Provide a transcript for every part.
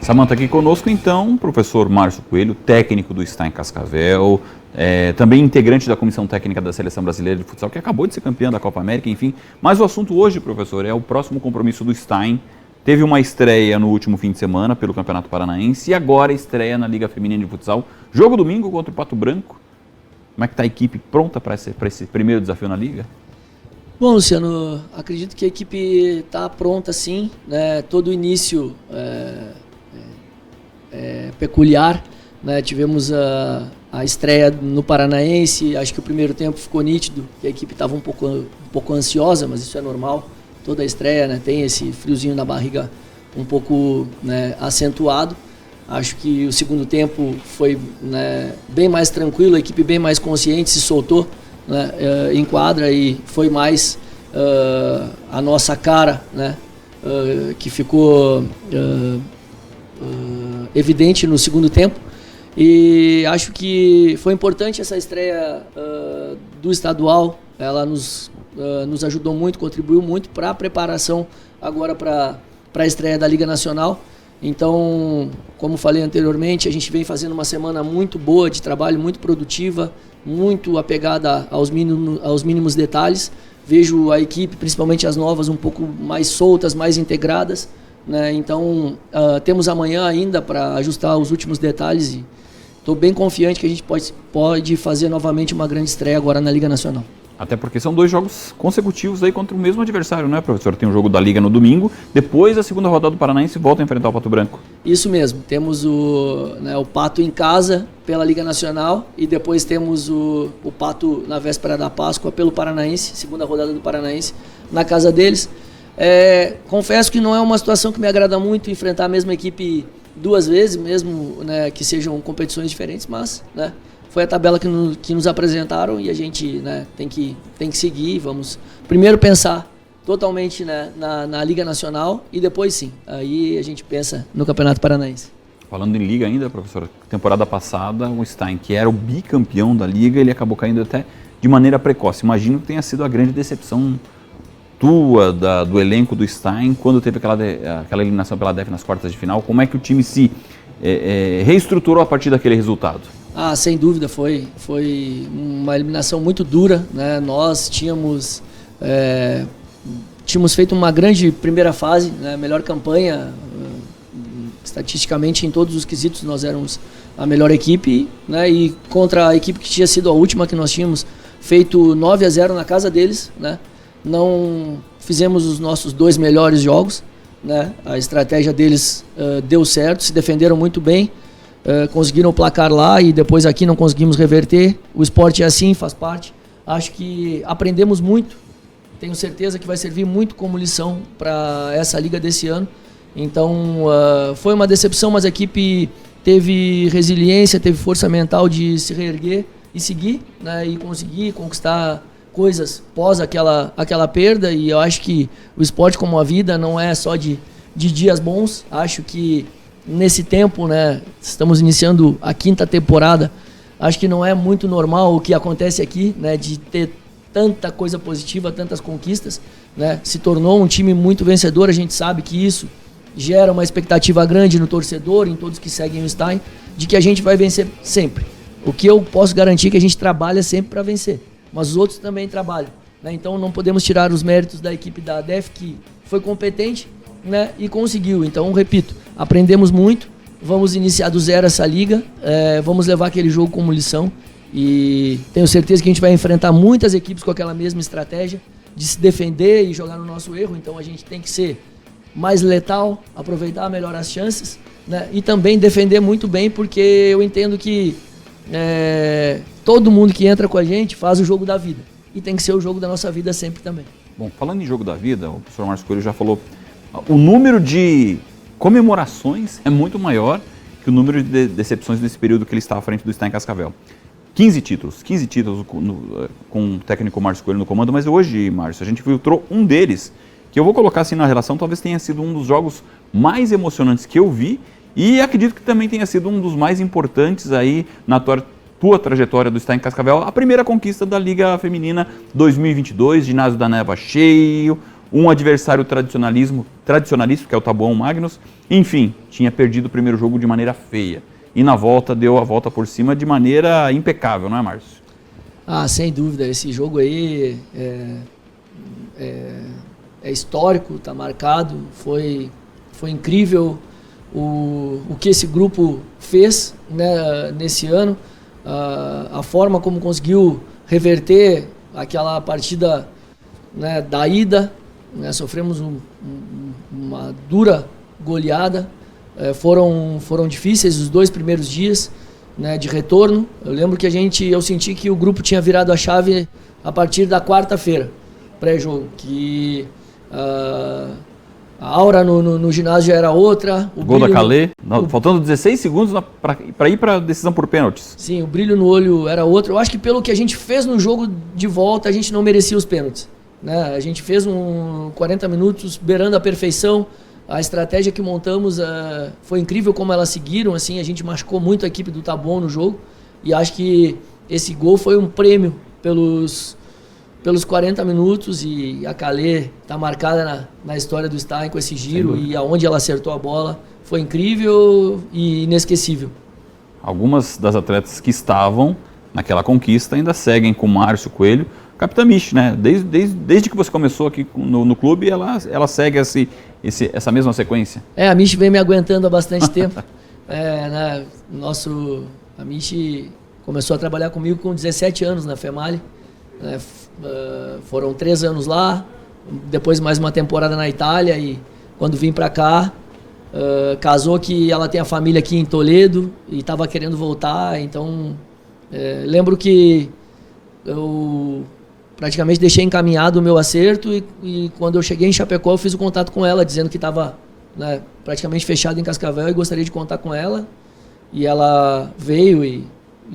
Samantha aqui conosco, então, professor Márcio Coelho, técnico do Stein Cascavel, também integrante da Comissão Técnica da Seleção Brasileira de Futsal, que acabou de ser campeã da Copa América, enfim. Mas o assunto hoje, professor, é o próximo compromisso do Stein. Teve uma estreia no último fim de semana pelo Campeonato Paranaense e agora estreia na Liga Feminina de Futsal. Jogo domingo contra o Pato Branco. Como é que está a equipe pronta para esse primeiro desafio na Liga? Bom, Luciano, acredito que a equipe está pronta sim, né? Todo o início peculiar, né? Tivemos a estreia no Paranaense, acho que o primeiro tempo ficou nítido, que a equipe estava um pouco ansiosa, mas isso é normal, toda a estreia, né? Tem esse friozinho na barriga um pouco, né, acentuado. Acho que o segundo tempo foi, né, bem mais tranquilo, a equipe bem mais consciente, se soltou, né, em quadra e foi mais a nossa cara, né, que ficou evidente no segundo tempo. E acho que foi importante essa estreia do estadual, ela nos ajudou muito, contribuiu muito para a preparação agora para a estreia da Liga Nacional. Então, como falei anteriormente, a gente vem fazendo uma semana muito boa de trabalho, muito produtiva, muito apegada aos mínimos detalhes. Vejo a equipe, principalmente as novas, um pouco mais soltas, mais integradas, né? Então, temos amanhã ainda para ajustar os últimos detalhes e estou bem confiante que a gente pode fazer novamente uma grande estreia agora na Liga Nacional. Até porque são 2 jogos consecutivos aí contra o mesmo adversário, não é, professor? Tem o jogo da Liga no domingo, depois a segunda rodada do Paranaense volta a enfrentar o Pato Branco. Isso mesmo, temos o Pato em casa pela Liga Nacional e depois temos o Pato na véspera da Páscoa pelo Paranaense, segunda rodada do Paranaense, na casa deles. Confesso que não é uma situação que me agrada muito enfrentar a mesma equipe 2 vezes, mesmo, né, que sejam competições diferentes, mas, né, foi a tabela que nos apresentaram e a gente, né, tem que seguir. Vamos primeiro pensar totalmente, né, na Liga Nacional e depois sim, aí a gente pensa no Campeonato Paranaense. Falando em Liga ainda, professor, temporada passada o Stein, que era o bicampeão da Liga, ele acabou caindo até de maneira precoce. Imagino que tenha sido a grande decepção tua, do elenco do Stein, quando teve aquela eliminação pela DEF nas quartas de final. Como é que o time se reestruturou a partir daquele resultado? Sem dúvida, foi uma eliminação muito dura, né? Nós tínhamos feito uma grande primeira fase, né? Melhor campanha, estatisticamente em todos os quesitos nós éramos a melhor equipe, né? E contra a equipe que tinha sido a última que nós tínhamos feito 9-0 na casa deles, né? Não fizemos os nossos 2 melhores jogos, né? A estratégia deles deu certo, se defenderam muito bem. Conseguiram o placar lá e depois aqui não conseguimos reverter. O esporte é assim, faz parte. Acho que aprendemos muito. Tenho certeza que vai servir muito como lição para essa liga desse ano. Então, foi uma decepção, mas a equipe teve resiliência, teve força mental de se reerguer e seguir, né, e conseguir conquistar coisas pós aquela perda. E eu acho que o esporte, como a vida, não é só de dias bons. Acho que nesse tempo, né, estamos iniciando a 5ª temporada, acho que não é muito normal o que acontece aqui, né, de ter tanta coisa positiva, tantas conquistas, né, se tornou um time muito vencedor. A gente sabe que isso gera uma expectativa grande no torcedor, em todos que seguem o Stein, de que a gente vai vencer sempre. O que eu posso garantir é que a gente trabalha sempre para vencer, mas os outros também trabalham, né, então não podemos tirar os méritos da equipe da DEF, que foi competente, né, e conseguiu. Então, repito, aprendemos muito, vamos iniciar do zero essa liga, vamos levar aquele jogo como lição e tenho certeza que a gente vai enfrentar muitas equipes com aquela mesma estratégia de se defender e jogar no nosso erro. Então a gente tem que ser mais letal, aproveitar melhor as chances, né, e também defender muito bem, porque eu entendo que todo mundo que entra com a gente faz o jogo da vida e tem que ser o jogo da nossa vida sempre também. Bom, falando em jogo da vida, o professor Márcio Coelho já falou, o número de comemorações é muito maior que o número de decepções nesse período que ele está à frente do Stein Cascavel. 15 títulos com o técnico Márcio Coelho no comando, mas hoje, Márcio, a gente filtrou um deles, que eu vou colocar assim na relação, talvez tenha sido um dos jogos mais emocionantes que eu vi e acredito que também tenha sido um dos mais importantes aí na tua trajetória do Stein Cascavel, a primeira conquista da Liga Feminina 2022, ginásio da Neva cheio, um adversário tradicionalista, que é o Taboão Magnus. Enfim, tinha perdido o primeiro jogo de maneira feia. E na volta, deu a volta por cima de maneira impecável, não é, Márcio? Ah, sem dúvida. Esse jogo aí é histórico, está marcado. Foi incrível o que esse grupo fez, né, nesse ano. A forma como conseguiu reverter aquela partida, né, da ida, né, sofremos uma dura goleada, foram difíceis os 2 primeiros dias, né, de retorno. Eu lembro que eu senti que o grupo tinha virado a chave a partir da quarta-feira, pré-jogo, que a aura no ginásio já era outra. O gol da Calê, faltando 16 segundos para ir para a decisão por pênaltis. Sim, o brilho no olho era outro. Eu acho que pelo que a gente fez no jogo de volta, a gente não merecia os pênaltis, né? A gente fez 40 minutos beirando a perfeição. A estratégia que montamos foi incrível como elas seguiram. Assim, a gente machucou muito a equipe do Taboão no jogo. E acho que esse gol foi um prêmio pelos 40 minutos, e a Calê está marcada na história do Stein com esse giro, e aonde ela acertou a bola foi incrível e inesquecível. Algumas das atletas que estavam naquela conquista ainda seguem com o Márcio Coelho, Capitã Michi, né? Desde que você começou aqui no clube, ela segue essa mesma sequência. A Michi vem me aguentando há bastante tempo. A Michi começou a trabalhar comigo com 17 anos na FEMALI. Foram 3 anos lá, depois mais uma temporada na Itália, e quando vim para cá, casou que ela tem a família aqui em Toledo e estava querendo voltar. Então lembro que eu praticamente deixei encaminhado o meu acerto, e quando eu cheguei em Chapecó eu fiz o contato com ela, dizendo que estava, né, praticamente fechado em Cascavel e gostaria de contar com ela, e ela veio e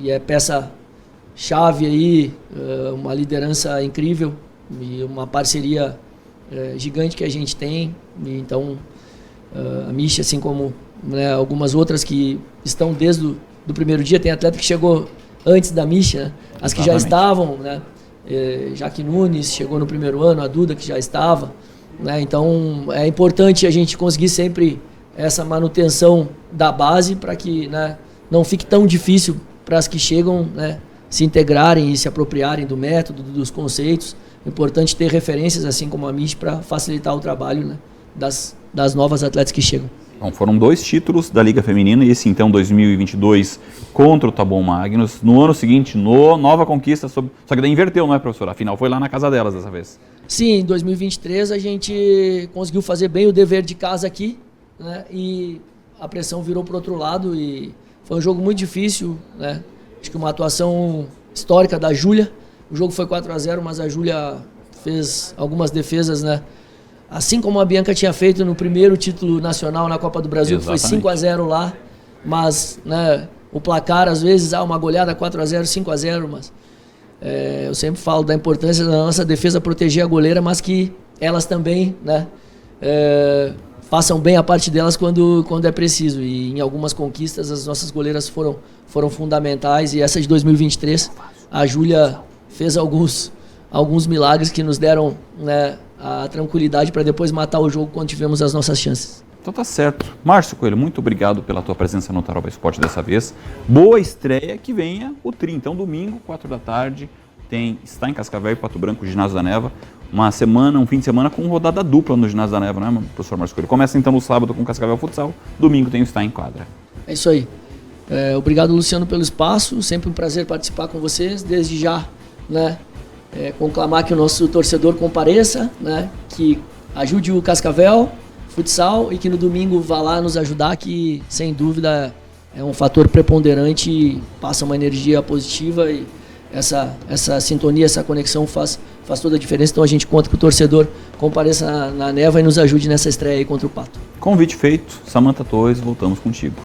é peça chave aí, uma liderança incrível e uma parceria gigante que a gente tem. E então a Michi, assim como, né, algumas outras que estão desde do primeiro dia, tem atleta que chegou antes da Michi, né? As que já estavam, né? Jaque Nunes chegou no primeiro ano, a Duda que já estava, né? Então é importante a gente conseguir sempre essa manutenção da base para que, né, não fique tão difícil para as que chegam, né, se integrarem e se apropriarem do método, dos conceitos. É importante ter referências assim como a Michi para facilitar o trabalho, né, das novas atletas que chegam. Bom, foram 2 títulos da Liga Feminina, e esse então 2022 contra o Taboão Magnus. No ano seguinte, nova conquista, só que daí inverteu, não é, professora? Afinal, foi lá na casa delas dessa vez. Sim, em 2023 a gente conseguiu fazer bem o dever de casa aqui, né, e a pressão virou para o outro lado, e foi um jogo muito difícil, né? Acho que uma atuação histórica da Júlia. O jogo foi 4-0, mas a Júlia fez algumas defesas, né? Assim como a Bianca tinha feito no primeiro título nacional na Copa do Brasil, que foi 5-0 lá. Mas, né, o placar, às vezes, uma goleada 4-0, 5-0, mas eu sempre falo da importância da nossa defesa proteger a goleira, mas que elas também, né, façam bem a parte delas quando é preciso. E em algumas conquistas as nossas goleiras foram fundamentais, e essa de 2023 a Júlia fez alguns milagres que nos deram, né, a tranquilidade para depois matar o jogo quando tivemos as nossas chances. Então tá certo. Márcio Coelho, muito obrigado pela tua presença no Tarouba Esporte dessa vez. Boa estreia, que venha o Tri. Então domingo, 4 da tarde, está em Cascavel e Pato Branco, Ginásio da Neva. Um fim de semana com rodada dupla no Ginásio da Neva, né, professor Márcio Coelho? Começa então no sábado com o Cascavel Futsal, domingo tem o Está em Quadra. É isso aí. Obrigado, Luciano, pelo espaço. Sempre um prazer participar com vocês. Desde já, né, conclamar que o nosso torcedor compareça, né, que ajude o Cascavel Futsal, e que no domingo vá lá nos ajudar, que sem dúvida é um fator preponderante e passa uma energia positiva, e essa sintonia, essa conexão faz toda a diferença. Então a gente conta que o torcedor compareça na Neva e nos ajude nessa estreia aí contra o Pato. Convite feito. Samantha Torres, voltamos contigo.